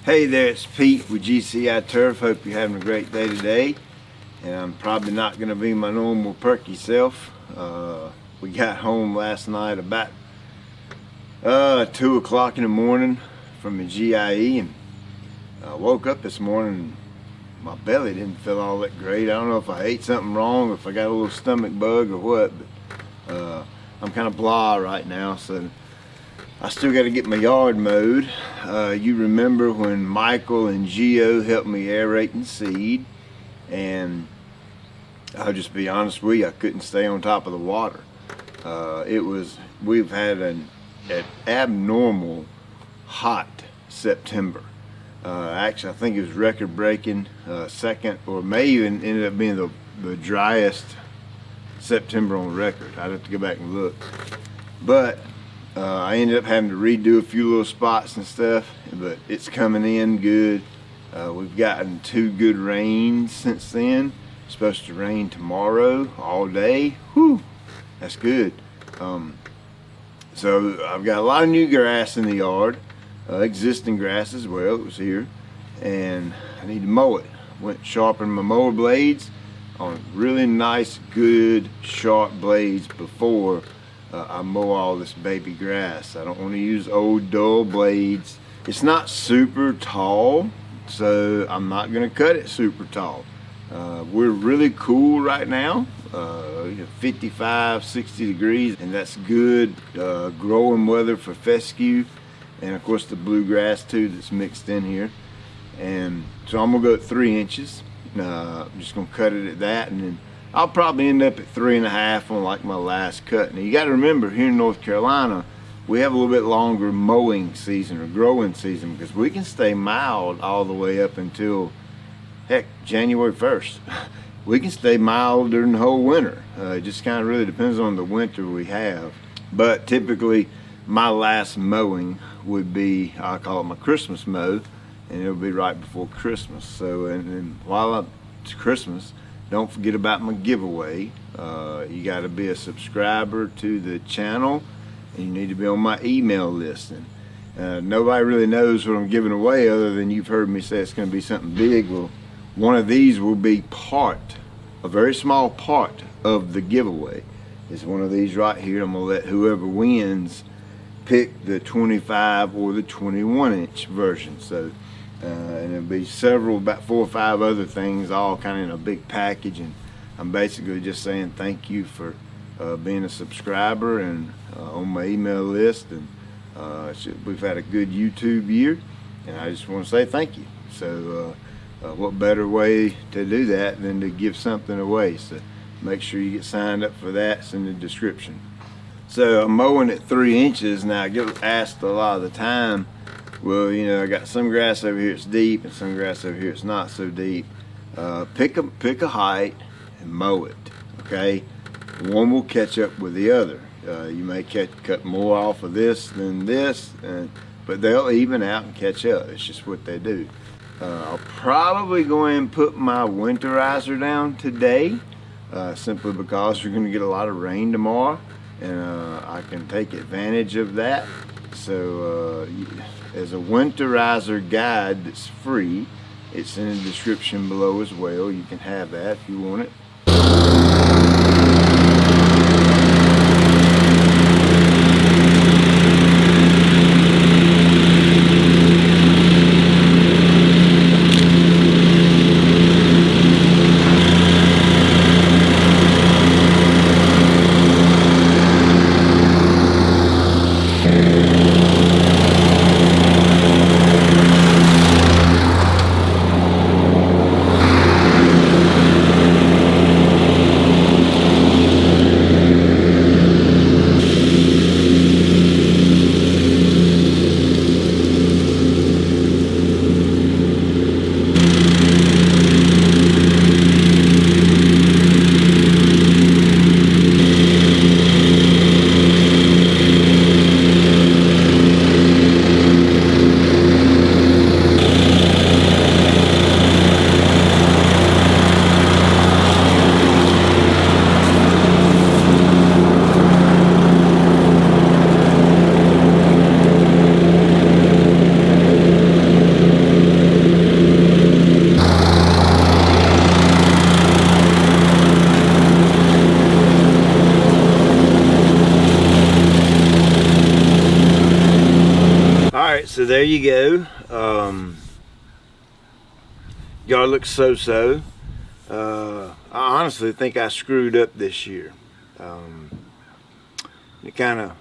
Hey there, it's Pete with GCI Turf. Hope you're having a great day today. And I'm probably not going to be my normal perky self. We got home last night about 2 o'clock in the morning from a GIE, and I woke up this morning and my belly didn't feel all that great. I don't know if I ate something wrong, if I got a little stomach bug or what, but I'm kind of blah right now, so I still got to get my yard mowed. You remember when Michael and Gio helped me aerate and seed, and I'll just be honest with you, I couldn't stay on top of the water. We've had an abnormal hot September. Actually, I think it was record-breaking, second, or may even ended up being the driest September on record. I'd have to go back and look, but I ended up having to redo a few little spots and stuff, but it's coming in good. We've gotten 2 good rains since then. It's supposed to rain tomorrow all day. Whew, that's good. So I've got a lot of new grass in the yard, existing grass as well. It was here, and I need to mow it. Went sharpened my mower blades on really nice, good, sharp blades before I mow all this baby grass. I don't want to use old dull blades. It's not super tall, so I'm not going to cut it super tall. We're really cool right now, 55, 60 degrees, and that's good growing weather for fescue, and of course the bluegrass too that's mixed in here. And so I'm going to go at 3 inches. I'm just going to cut it at that, and then I'll probably end up at 3.5 on like my last cut. Now you got to remember, here in North Carolina, we have a little bit longer mowing season or growing season, because we can stay mild all the way up until, heck, January 1st. We can stay mild during the whole winter. It just kind of really depends on the winter we have. But typically, my last mowing would be, I call it my Christmas mow, and it'll be right before Christmas. So, and while it's Christmas, don't forget about my giveaway. You got to be a subscriber to the channel, and you need to be on my email list. And nobody really knows what I'm giving away other than you've heard me say it's going to be something big. Well, one of these will be a very small part of the giveaway. It's one of these right here. I'm going to let whoever wins pick the 25 or the 21-inch version. So, and it'll be about 4 or 5 other things, all kind of in a big package. And I'm basically just saying thank you for being a subscriber and on my email list. And we've had a good YouTube year, and I just want to say thank you. So what better way to do that than to give something away? So make sure you get signed up for that. It's in the description. So I'm mowing at 3 inches. Now I get asked a lot of the time, well, you know, I got some grass over here it's deep and some grass over here it's not so deep. Pick a height and mow it, okay? One will catch up with the other. You may cut more off of this than this, but they'll even out and catch up. It's just what they do. I'll probably go ahead and put my winterizer down today, simply because we're going to get a lot of rain tomorrow, and I can take advantage of that. So as a winterizer guide that's free, it's in the description below as well. You can have that if you want it. there you go. Yard looks so-so. I honestly think I screwed up this year. It kind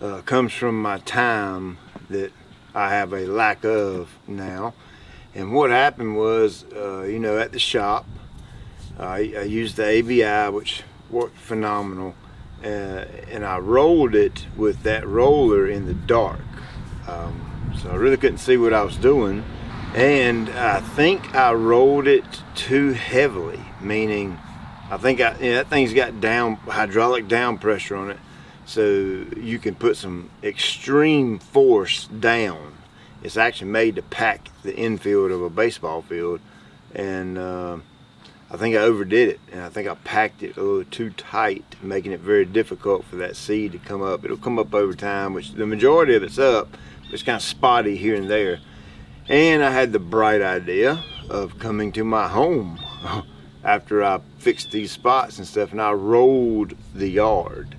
of comes from my time that I have a lack of now. And what happened was, you know, at the shop, I used the ABI, which worked phenomenal, and I rolled it with that roller in the dark. So I really couldn't see what I was doing. And I think I rolled it too heavily, meaning I think that thing's got hydraulic down pressure on it, so you can put some extreme force down. It's actually made to pack the infield of a baseball field, and I think I overdid it, and I think I packed it a little too tight, making it very difficult for that seed to come up. It'll come up over time, which the majority of it's up, but it's kind of spotty here and there. And I had the bright idea of coming to my home after I fixed these spots and stuff, and I rolled the yard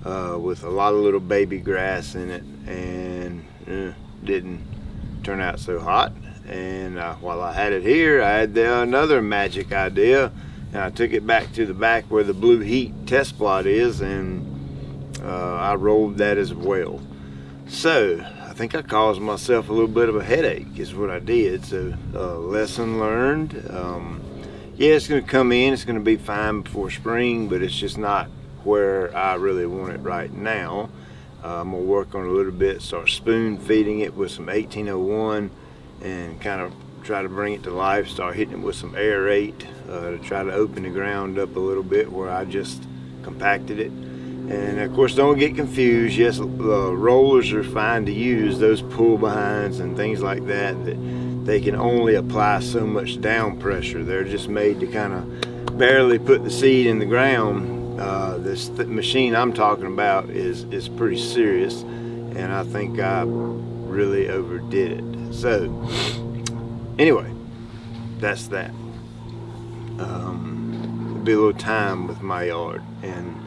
with a lot of little baby grass in it, and didn't turn out so hot. And while I had it here, I had another magic idea, and I took it back to the back where the blue heat test plot is, and I rolled that as well. So I think I caused myself a little bit of a headache is what I did. So lesson learned. Yeah, it's going to come in, it's going to be fine before spring, but it's just not where I really want it right now. I'm going to work on it a little bit, start spoon feeding it with some 1801 and kind of try to bring it to life, start hitting it with some aerate to try to open the ground up a little bit where I just compacted it. And of course, don't get confused. Yes, rollers are fine to use, those pull behinds and things like that they can only apply so much down pressure. They're just made to kind of barely put the seed in the ground. This machine I'm talking about is pretty serious, and I think I really overdid it. So anyway, that's that. There'll be a little time with my yard, and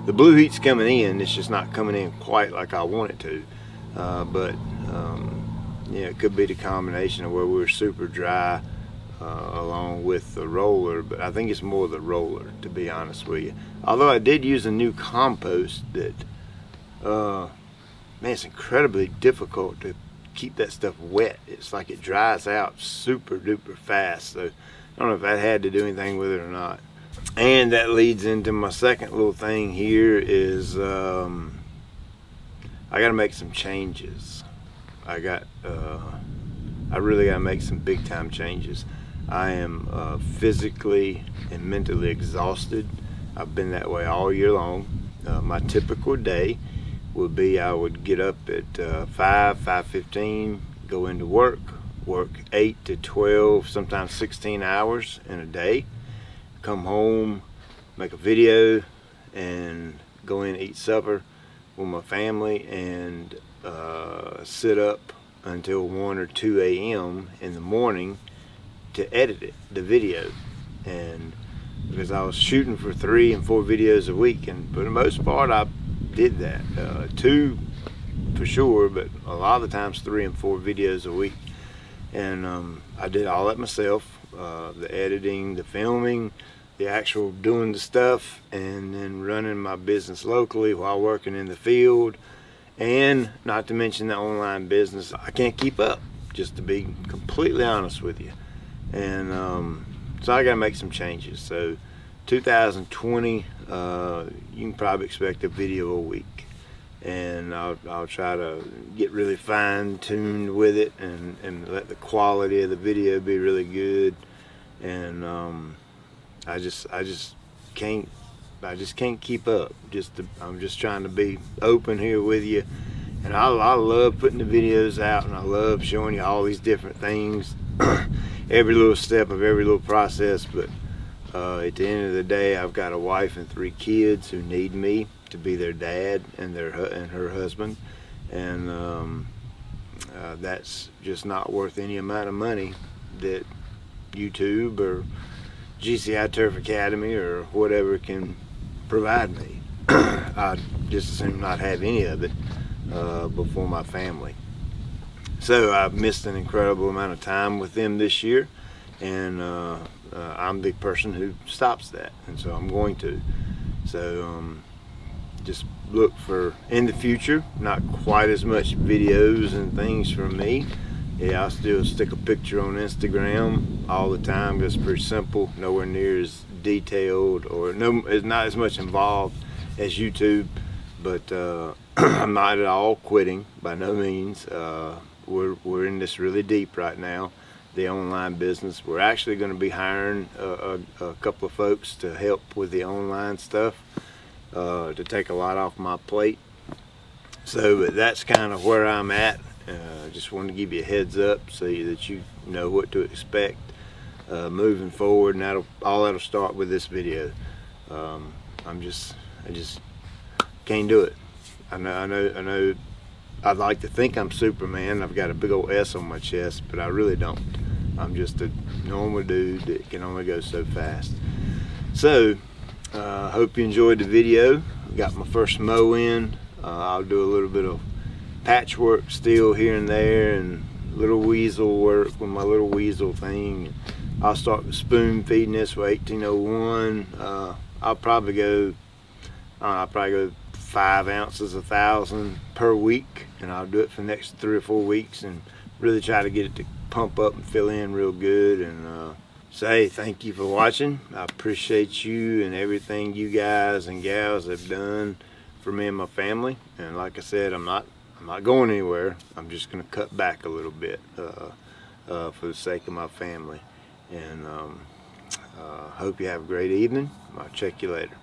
the blue heat's coming in. It's just not coming in quite like I want it to, but yeah, it could be the combination of where we were super dry along with the roller, but I think it's more the roller, to be honest with you. Although I did use a new compost that, man, it's incredibly difficult to keep that stuff wet. It's like it dries out super duper fast, so I don't know if that had to do anything with it or not. And that leads into my second little thing here is I got to make some changes. I really got to make some big time changes. I am physically and mentally exhausted. I've been that way all year long. My typical day would be I would get up at 5:15, go into work 8 to 12, sometimes 16 hours in a day, come home, make a video, and go in and eat supper with my family, and sit up until 1 or 2 a.m. in the morning to edit it, the video. And because I was shooting for 3 and 4 videos a week, and for the most part I did that, 2 for sure, but a lot of the times 3 and 4 videos a week. And I did all that myself, the editing, the filming, the actual doing the stuff, and then running my business locally while working in the field, and not to mention the online business. I can't keep up, just to be completely honest with you. And so I gotta make some changes. So 2020, you can probably expect a video a week, and I'll try to get really fine-tuned with it and let the quality of the video be really good. And I just can't keep up. I'm just trying to be open here with you, and I love putting the videos out, and I love showing you all these different things, every little step of every little process. But at the end of the day, I've got a wife and 3 kids who need me to be their dad and her husband, and that's just not worth any amount of money that YouTube or GCI Turf Academy or whatever can provide me. I'd just as soon not have any of it before my family. So I've missed an incredible amount of time with them this year, and I'm the person who stops that, and so I'm going to. So just look for, in the future, not quite as much videos and things from me. Yeah, I'll still stick a picture on Instagram all the time. It's pretty simple, nowhere near as detailed, or it's not as much involved as YouTube, but I'm not at all quitting, by no means. We're in this really deep right now, the online business. We're actually going to be hiring a couple of folks to help with the online stuff, to take a lot off my plate. So that's kind of where I'm at. Just wanted to give you a heads up so that you know what to expect moving forward, and that'll start with this video. I just can't do it. I know. I'd like to think I'm Superman. I've got a big old S on my chest, but I really don't. I'm just a normal dude that can only go so fast. So, hope you enjoyed the video. Got my first mow in. I'll do a little bit of patchwork still here and there, and little weasel work with my little weasel thing. I'll start spoon feeding this with 1801. I'll probably go 5 ounces 1,000 per week, and I'll do it for the next 3 or 4 weeks and really try to get it to pump up and fill in real good. And say thank you for watching. I appreciate you and everything you guys and gals have done for me and my family. And like I said, I'm not going anywhere. I'm just going to cut back a little bit for the sake of my family. And hope you have a great evening. I'll check you later.